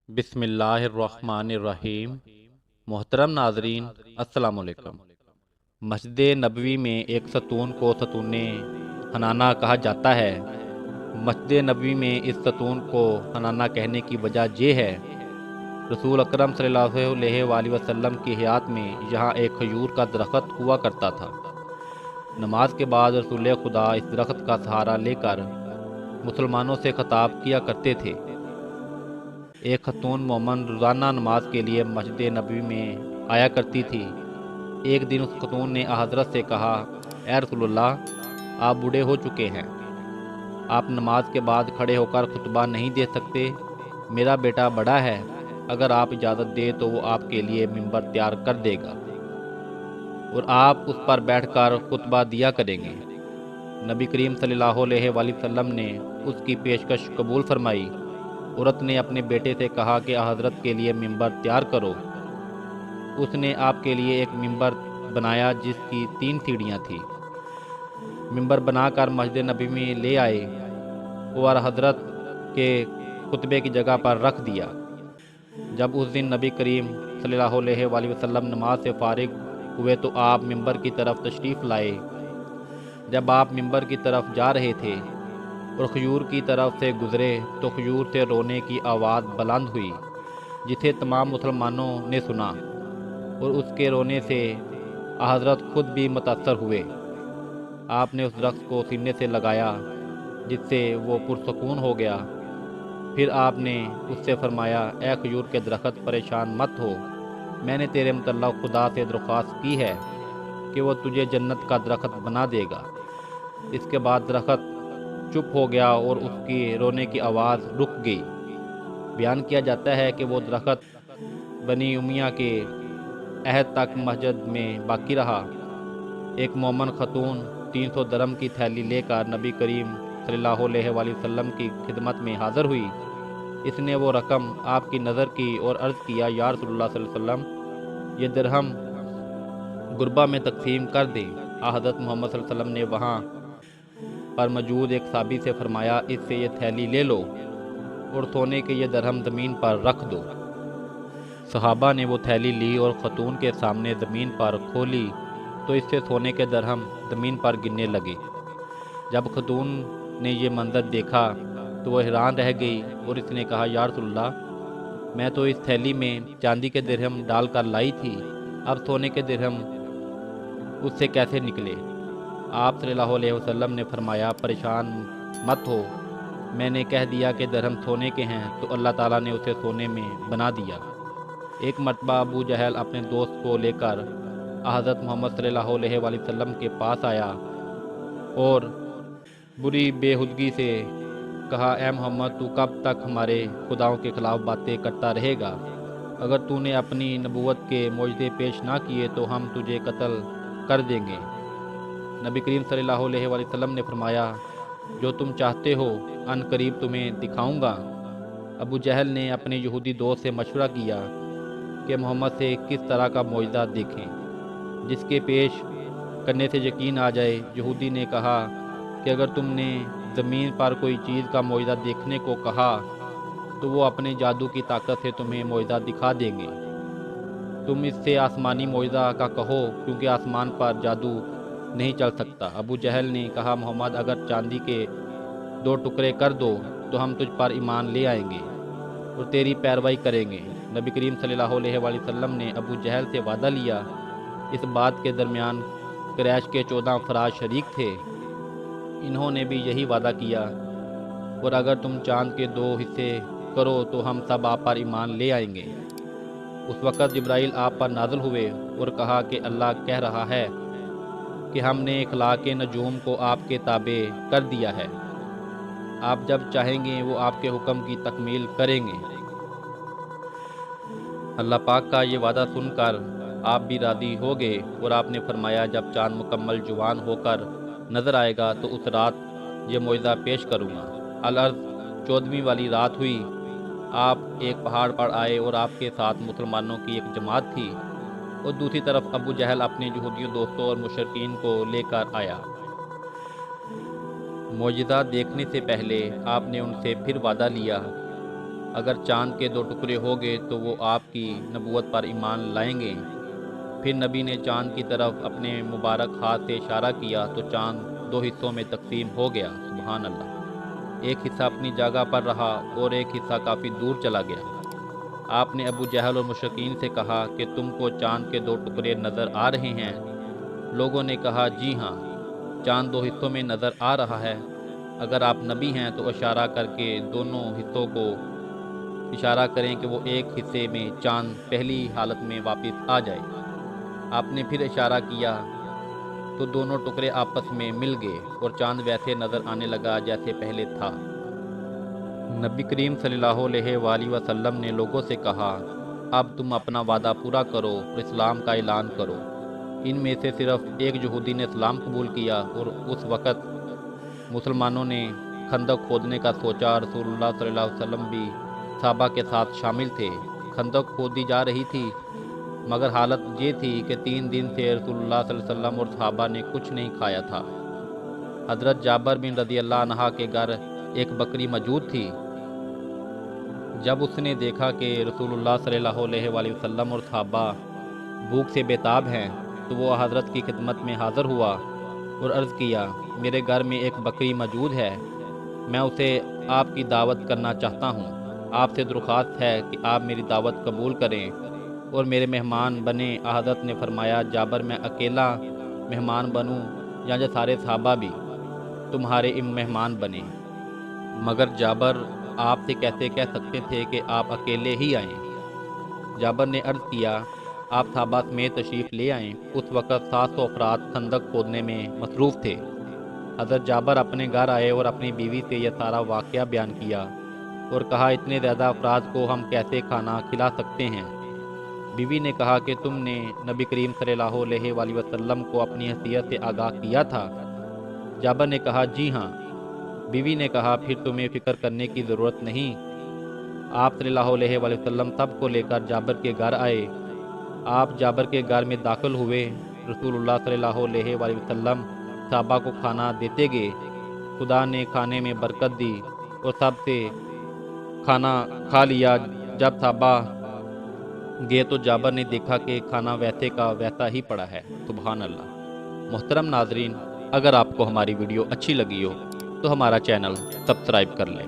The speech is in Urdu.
بسم اللہ الرحمن الرحیم۔ محترم ناظرین، السلام علیکم۔ مسجد نبوی میں ایک ستون کو ستون حنانہ کہا جاتا ہے۔ مسجد نبوی میں اس ستون کو حنانہ کہنے کی وجہ یہ ہے، رسول اکرم صلی اللہ علیہ وآلہ وسلم کی حیات میں یہاں ایک کھجور کا درخت ہوا کرتا تھا۔ نماز کے بعد رسول خدا اس درخت کا سہارا لے کر مسلمانوں سے خطاب کیا کرتے تھے۔ ایک خاتون مومن روزانہ نماز کے لیے مسجد نبوی میں آیا کرتی تھی۔ ایک دن اس خاتون نے حضرت سے کہا، اے رسول اللہ، آپ بوڑھے ہو چکے ہیں، آپ نماز کے بعد کھڑے ہو کر خطبہ نہیں دے سکتے۔ میرا بیٹا بڑا ہے، اگر آپ اجازت دے تو وہ آپ کے لیے ممبر تیار کر دے گا اور آپ اس پر بیٹھ کر خطبہ دیا کریں گے۔ نبی کریم صلی اللہ علیہ وآلہ وسلم نے اس کی پیشکش قبول فرمائی۔ عورت نے اپنے بیٹے سے کہا کہ حضرت کے لیے ممبر تیار کرو۔ اس نے آپ کے لیے ایک ممبر بنایا جس کی 3 سیڑھیاں تھیں۔ ممبر بنا کر مسجد نبی میں لے آئے اور حضرت کے خطبے کی جگہ پر رکھ دیا۔ جب اس دن نبی کریم صلی اللہ علیہ وآلہ وسلم نماز سے فارغ ہوئے تو آپ ممبر کی طرف تشریف لائے۔ جب آپ ممبر کی طرف جا رہے تھے اور کھجور کی طرف سے گزرے تو کھجور سے رونے کی آواز بلند ہوئی، جسے تمام مسلمانوں نے سنا، اور اس کے رونے سے حضرت خود بھی متاثر ہوئے۔ آپ نے اس درخت کو سینے سے لگایا جس سے وہ پرسکون ہو گیا۔ پھر آپ نے اس سے فرمایا، اے کھجور کے درخت، پریشان مت ہو، میں نے تیرے متعلق خدا سے درخواست کی ہے کہ وہ تجھے جنت کا درخت بنا دے گا۔ اس کے بعد درخت چپ ہو گیا اور اس کی رونے کی آواز رک گئی۔ بیان کیا جاتا ہے کہ وہ درخت بنی امیہ کے عہد تک مسجد میں باقی رہا۔ ایک مومن خاتون 300 درم کی تھیلی لے کر نبی کریم صلی اللہ علیہ وآلہ وسلم کی خدمت میں حاضر ہوئی۔ اس نے وہ رقم آپ کی نظر کی اور عرض کیا، یا رسول اللہ صلی اللہ علیہ وسلم، یہ درہم غربا میں تقسیم کر دیں۔ حضرت محمد صلی اللہ علیہ وسلم نے وہاں پر موجود ایک صحابی سے فرمایا، اس سے یہ تھیلی لے لو اور سونے کے یہ درہم زمین پر رکھ دو۔ صحابہ نے وہ تھیلی لی اور خاتون کے سامنے زمین پر کھولی تو اس سے سونے کے درہم زمین پر گرنے لگے۔ جب خاتون نے یہ منظر دیکھا تو وہ حیران رہ گئی اور اس نے کہا، یا رسول اللہ، میں تو اس تھیلی میں چاندی کے درہم ڈال کر لائی تھی، اب سونے کے درہم اس سے کیسے نکلے؟ آپ صلی اللہ علیہ وسلم نے فرمایا، پریشان مت ہو، میں نے کہہ دیا کہ درہم سونے کے ہیں تو اللہ تعالیٰ نے اسے سونے میں بنا دیا۔ ایک مرتبہ ابو جہل اپنے دوست کو لے کر حضرت محمد صلی اللہ علیہ وآلہ وسلم کے پاس آیا اور بری بےہودگی سے کہا، اے محمد، تو کب تک ہمارے خداؤں کے خلاف باتیں کرتا رہے گا؟ اگر تو نے اپنی نبوت کے معجزے پیش نہ کیے تو ہم تجھے قتل کر دیں گے۔ نبی کریم صلی اللہ علیہ وآلہ وسلم نے فرمایا، جو تم چاہتے ہو ان قریب تمہیں دکھاؤں گا۔ ابو جہل نے اپنے یہودی دوست سے مشورہ کیا کہ محمد سے کس طرح کا معجزہ دیکھیں جس کے پیش کرنے سے یقین آ جائے۔ یہودی نے کہا کہ اگر تم نے زمین پر کوئی چیز کا معجزہ دیکھنے کو کہا تو وہ اپنے جادو کی طاقت سے تمہیں معجزہ دکھا دیں گے۔ تم اس سے آسمانی معجزہ کا کہو، کیونکہ آسمان پر جادو نہیں چل سکتا۔ ابو جہل نے کہا، محمد، اگر چاندی کے 2 ٹکڑے کر دو تو ہم تجھ پر ایمان لے آئیں گے اور تیری پیروی کریں گے۔ نبی کریم صلی اللہ علیہ وآلہ وسلم نے ابو جہل سے وعدہ لیا۔ اس بات کے درمیان قریش کے 14 افراد شریک تھے، انہوں نے بھی یہی وعدہ کیا، اور اگر تم چاند کے 2 حصے کرو تو ہم سب آپ پر ایمان لے آئیں گے۔ اس وقت جبرائیل آپ پر نازل ہوئے اور کہا کہ اللہ کہہ رہا ہے کہ ہم نے اخلاق نجوم کو آپ کے تابع کر دیا ہے، آپ جب چاہیں گے وہ آپ کے حکم کی تکمیل کریں گے۔ اللہ پاک کا یہ وعدہ سن کر آپ بھی راضی ہو گئے اور آپ نے فرمایا، جب چاند مکمل جوان ہو کر نظر آئے گا تو اس رات یہ معجزہ پیش کروں گا۔ الارض 14ویں والی رات ہوئی، آپ ایک پہاڑ پر آئے اور آپ کے ساتھ مسلمانوں کی ایک جماعت تھی، اور دوسری طرف ابو جہل اپنے یہودیوں دوستوں اور مشرکین کو لے کر آیا۔ معجزہ دیکھنے سے پہلے آپ نے ان سے پھر وعدہ لیا اگر چاند کے 2 ٹکڑے ہو گئے تو وہ آپ کی نبوت پر ایمان لائیں گے۔ پھر نبی نے چاند کی طرف اپنے مبارک ہاتھ سے اشارہ کیا تو چاند 2 حصوں میں تقسیم ہو گیا۔ سبحان اللہ۔ ایک حصہ اپنی جگہ پر رہا اور ایک حصہ کافی دور چلا گیا۔ آپ نے ابو جہل اور مشرکین سے کہا کہ تم کو چاند کے 2 ٹکڑے نظر آ رہے ہیں؟ لوگوں نے کہا جی ہاں، چاند 2 حصوں میں نظر آ رہا ہے۔ اگر آپ نبی ہیں تو اشارہ کر کے دونوں حصوں کو اشارہ کریں کہ وہ ایک حصے میں چاند پہلی حالت میں واپس آ جائے۔ آپ نے پھر اشارہ کیا تو دونوں ٹکڑے آپس میں مل گئے اور چاند ویسے نظر آنے لگا جیسے پہلے تھا۔ نبی کریم صلی اللہ علیہ وآلہ وسلم نے لوگوں سے کہا، اب تم اپنا وعدہ پورا کرو اور اسلام کا اعلان کرو۔ ان میں سے صرف ایک یہودی نے اسلام قبول کیا اور اس وقت مسلمانوں نے خندق کھودنے کا سوچا۔ رسول اللہ صلی اللہ علیہ وسلم بھی صحابہ کے ساتھ شامل تھے۔ خندق کھودی جا رہی تھی، مگر حالت یہ تھی کہ 3 دن سے رسول اللہ صلی اللہ علیہ وسلم اور صحابہ نے کچھ نہیں کھایا تھا۔ حضرت جابر بن رضی اللہ عنہ کے گھر ایک بکری موجود تھی۔ جب اس نے دیکھا کہ رسول اللہ صلی اللہ علیہ وآلہ وسلم اور صحابہ بھوک سے بیتاب ہیں تو وہ حضرت کی خدمت میں حاضر ہوا اور عرض کیا، میرے گھر میں ایک بکری موجود ہے، میں اسے آپ کی دعوت کرنا چاہتا ہوں۔ آپ سے درخواست ہے کہ آپ میری دعوت قبول کریں اور میرے مہمان بنیں۔ حضرت نے فرمایا، جابر میں اکیلا مہمان بنوں یا جو سارے صحابہ بھی تمہارے مہمان بنیں؟ مگر جابر آپ سے کیسے کہہ سکتے تھے کہ آپ اکیلے ہی آئیں؟ جابر نے عرض کیا، آپ صحابہ سمیت تشریف لے آئیں۔ اس وقت 700 افراد خندق کھودنے میں مصروف تھے۔ حضرت جابر اپنے گھر آئے اور اپنی بیوی سے یہ سارا واقعہ بیان کیا اور کہا، اتنے زیادہ افراد کو ہم کیسے کھانا کھلا سکتے ہیں؟ بیوی نے کہا کہ تم نے نبی کریم صلی اللہ علیہ وآلہ وسلم کو اپنی حیثیت سے آگاہ کیا تھا؟ جابر نے کہا جی ہاں۔ بیوی نے کہا، پھر تمہیں فکر کرنے کی ضرورت نہیں۔ آپ صلی اللہ علیہ وآلہ وسلم سب کو لے کر جابر کے گھر آئے۔ آپ جابر کے گھر میں داخل ہوئے۔ رسول اللہ صلی اللہ علیہ وآلہ وسلم صحابہ کو کھانا دیتے گئے۔ خدا نے کھانے میں برکت دی اور سب سے کھانا کھا لیا۔ جب صحابہ گئے تو جابر نے دیکھا کہ کھانا ویسے کا ویسا ہی پڑا ہے۔ سبحان اللہ۔ محترم ناظرین، اگر آپ کو ہماری ویڈیو اچھی لگی ہو تو ہمارا چینل سبسکرائب کر لیں۔